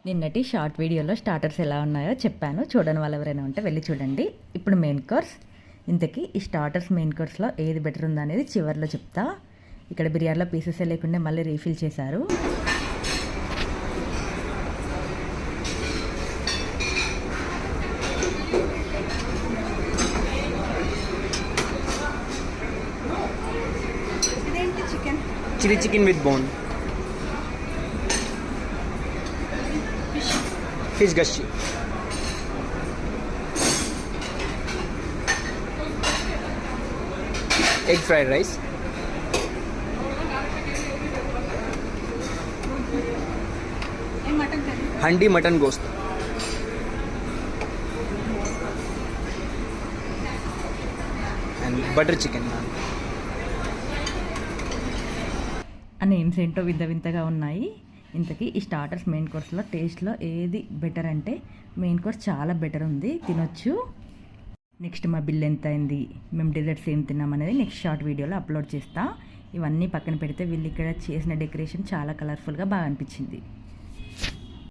నిన్నటి షార్ట్ వీడియోలో స్టార్టర్స్ ఎలా ఉన్నాయో చెప్పాను. చూడని వాళ్ళు ఎవరైనా ఉంటే వెళ్ళి చూడండి. ఇప్పుడు మెయిన్ కోర్స్. ఇంతకీ ఈ స్టార్టర్స్ మెయిన్ కోర్స్లో ఏది బెటర్ ఉందా అనేది చివరిలో చెప్తా. ఇక్కడ బిర్యానీలో పీసెస్ లేకుండా మళ్ళీ రీఫిల్ చేశారు. Chilli chicken with bone, fish గషి, egg fried rice, handi mutton gosht, and butter chicken. ఆ నేమ్స్ ఏంటో వింత వింతగా ఉన్నాయి. ఇంతకీ ఈ స్టార్టర్స్ మెయిన్ కోర్స్లో టేస్ట్లో ఏది బెటర్ అంటే మెయిన్ కోర్స్ చాలా బెటర్ ఉంది, తినొచ్చు. నెక్స్ట్ మా బిల్ ఎంత అయింది, మేము డెజర్ట్స్ ఏం తిన్నాం అనేది నెక్స్ట్ షార్ట్ వీడియోలో అప్లోడ్ చేస్తా. ఇవన్నీ పక్కన పెడితే వీళ్ళు ఇక్కడ చేసిన డెకరేషన్ చాలా కలర్ఫుల్గా బాగా అనిపించింది.